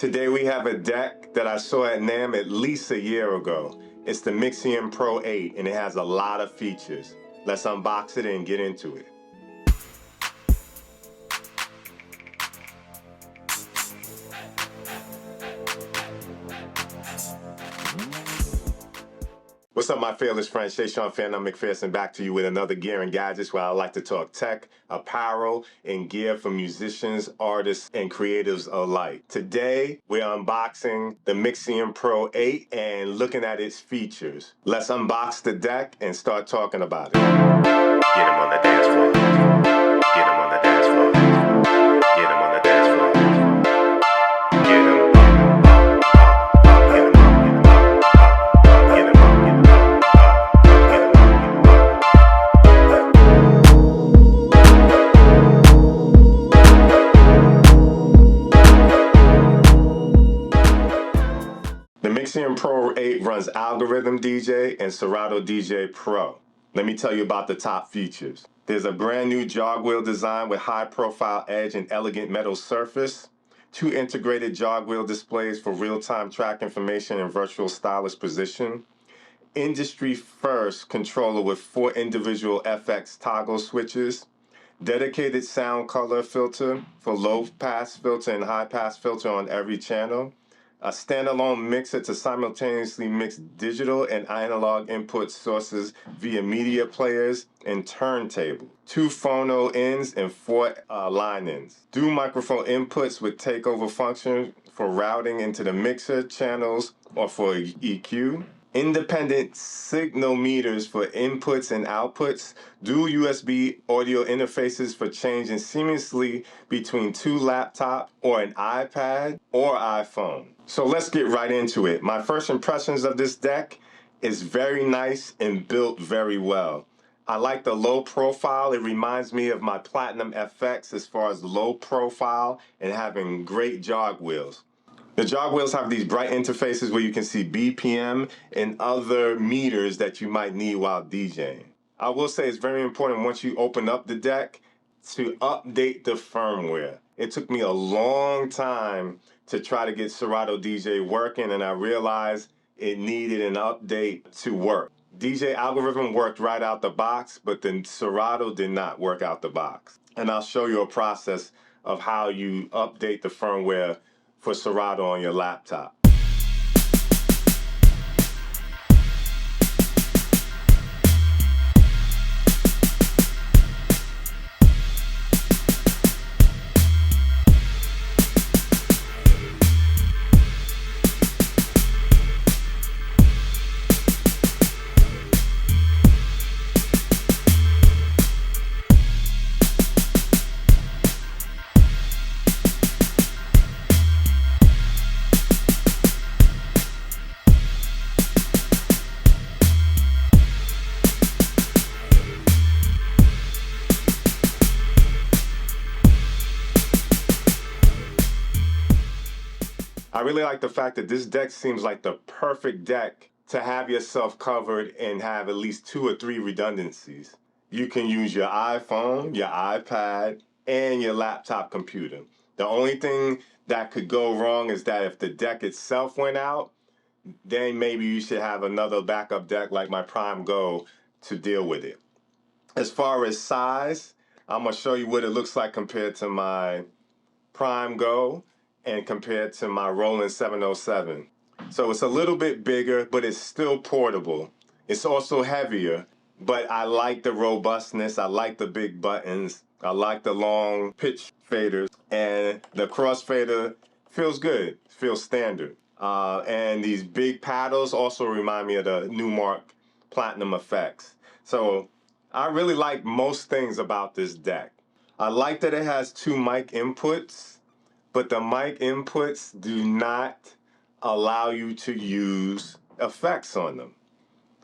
Today we have a deck that I saw at NAMM at least a year ago. It's the Mixon Pro 8 and it has a lot of features. Let's unbox it and get into it. What's up, my fearless friends? Shayshahn, PhearNone, MacPherson, back to you with another gear and gadgets where I like to talk tech, apparel, and gear for musicians, artists, and creatives alike. Today, we're unboxing the Mixon Pro 8 and looking at its features. Let's unbox the deck and start talking about it. Get 'em on the dance floor. Get 'em on the dance floor. Get 'em on the dance floor. Get 'em. The Mixon Pro 8 runs Algorithm DJ and Serato DJ Pro. Let me tell you about the top features. There's a brand new jog wheel design with high profile edge and elegant metal surface. 2 integrated jog wheel displays for real-time track information and virtual stylus position. Industry first controller with 4 individual FX toggle switches. Dedicated sound color filter for low pass filter and high pass filter on every channel. A standalone mixer to simultaneously mix digital and analog input sources via media players and turntable. 2 phono ins and 4 line ins. Dual microphone inputs with takeover function for routing into the mixer channels or for EQ. Independent signal meters for inputs and outputs, dual USB audio interfaces for changing seamlessly between 2 laptops or an iPad or iPhone. So let's get right into it. My first impressions of this deck is very nice and built very well. I like the low profile. It reminds me of my Platinum FX as far as low profile and having great jog wheels. The jog wheels have these bright interfaces where you can see BPM and other meters that you might need while DJing. I will say it's very important once you open up the deck to update the firmware. It took me a long time to try to get Serato DJ working, and I realized it needed an update to work. DJ Algorithm worked right out the box, but then Serato did not work out the box. And I'll show you a process of how you update the firmware for Serato on your laptop. I really like the fact that this deck seems like the perfect deck to have yourself covered and have at least 2 or 3 redundancies. You can use your iPhone, your iPad, and your laptop computer. The only thing that could go wrong is that if the deck itself went out, then maybe you should have another backup deck like my Prime Go to deal with it. As far as size, I'm going to show you what it looks like compared to my Prime Go and compared to my Roland 707. So it's a little bit bigger, but it's still portable. It's also heavier, but I like the robustness. I like the big buttons. I like the long pitch faders, and the crossfader feels good, feels standard. And these big paddles also remind me of the Numark Platinum effects. So I really like most things about this deck. I like that it has 2 mic inputs, but the mic inputs do not allow you to use effects on them.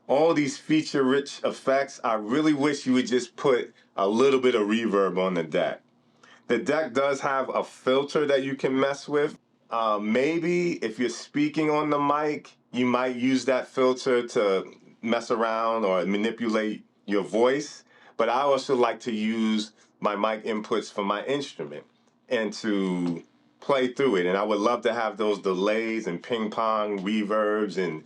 All these feature-rich effects, I really wish you would just put a little bit of reverb on the deck. The deck does have a filter that you can mess with. Maybe if you're speaking on the mic, you might use that filter to mess around or manipulate your voice. But I also like to use my mic inputs for my instrument and to play through it. And I would love to have those delays and ping pong reverbs and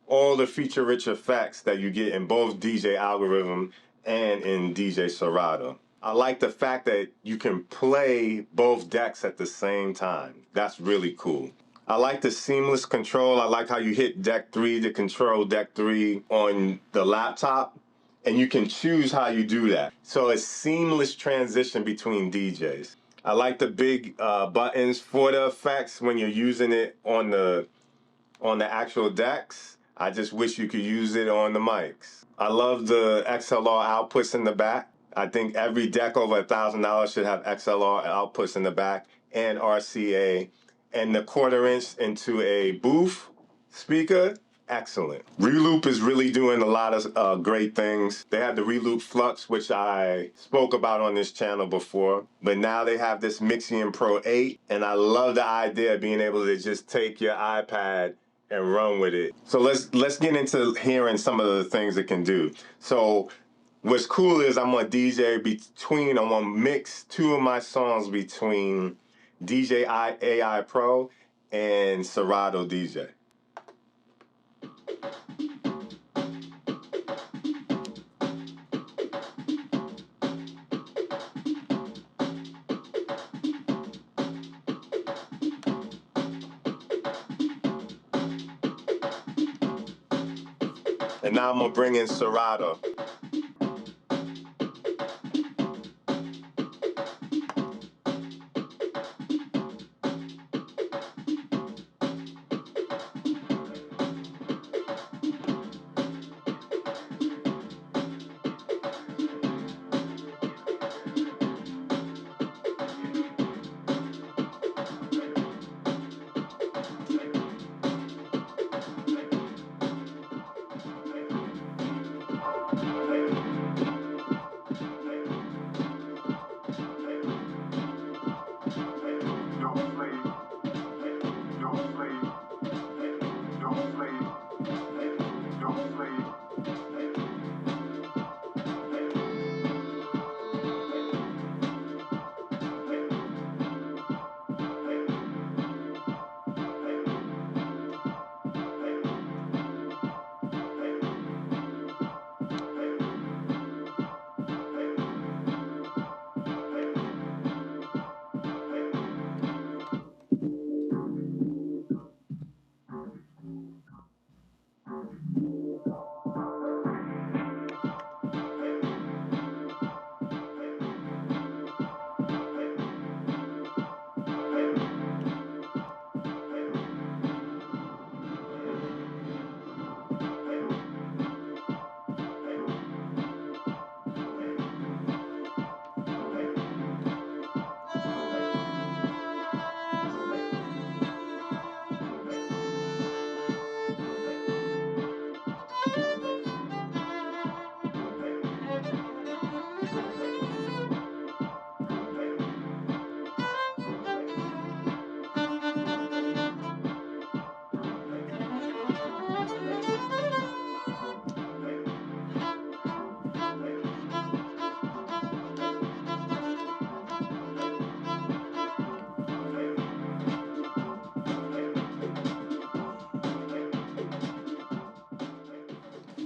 all the feature-rich effects that you get in both DJ Algorithm and in DJ Serato. I like the fact that you can play both decks at the same time. That's really cool. I like the seamless control. I like how you hit deck 3 to control deck 3 on the laptop, and you can choose how you do that. So it's seamless transition between DJs. I like the big buttons for the effects when you're using it on the actual decks. I just wish you could use it on the mics. I love the XLR outputs in the back. I think every deck over $1,000 should have XLR outputs in the back and RCA. And the 1/4 inch into a booth speaker, excellent. Reloop is really doing a lot of great things. They have the Reloop Flux, which I spoke about on this channel before, but now they have this Mixon Pro 8, and I love the idea of being able to just take your iPad and run with it. So let's get into hearing some of the things it can do. So what's cool is I'm gonna I'm gonna mix 2 of my songs between DJ AI Pro and Serato DJ. And now I'm gonna bring in Serato.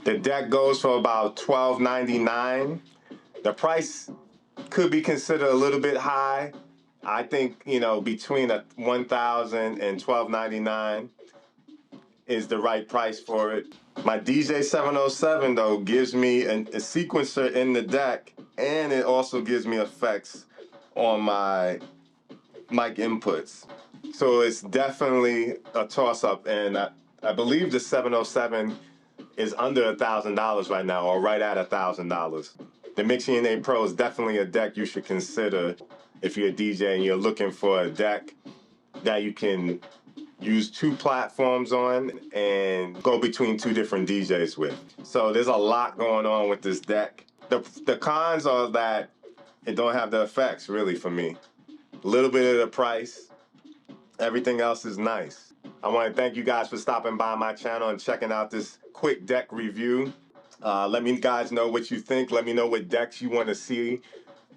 The deck goes for about $12.99. The price could be considered a little bit high. I think, between $1,000 and $12.99 is the right price for it. My DJ 707 though gives me a sequencer in the deck, and it also gives me effects on my mic inputs. So it's definitely a toss-up, and I believe the 707 is under $1,000 right now, or right at $1,000. The Mixon 8 Pro is definitely a deck you should consider if you're a DJ and you're looking for a deck that you can use 2 platforms on and go between 2 different DJs with. So there's a lot going on with this deck. The cons are that it don't have the effects really for me. A little bit of the price. Everything else is nice. I want to thank you guys for stopping by my channel and checking out this quick deck review. Let me guys know what you think. Let me know what decks you want to see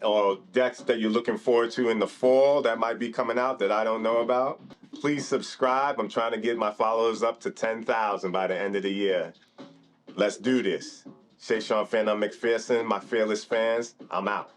or decks that you're looking forward to in the fall that might be coming out that I don't know about, please subscribe. I'm trying to get my followers up to 10,000 by the end of the year. Let's do this. Shayshahn, PhearNone, MacPherson, my fearless fans, I'm out.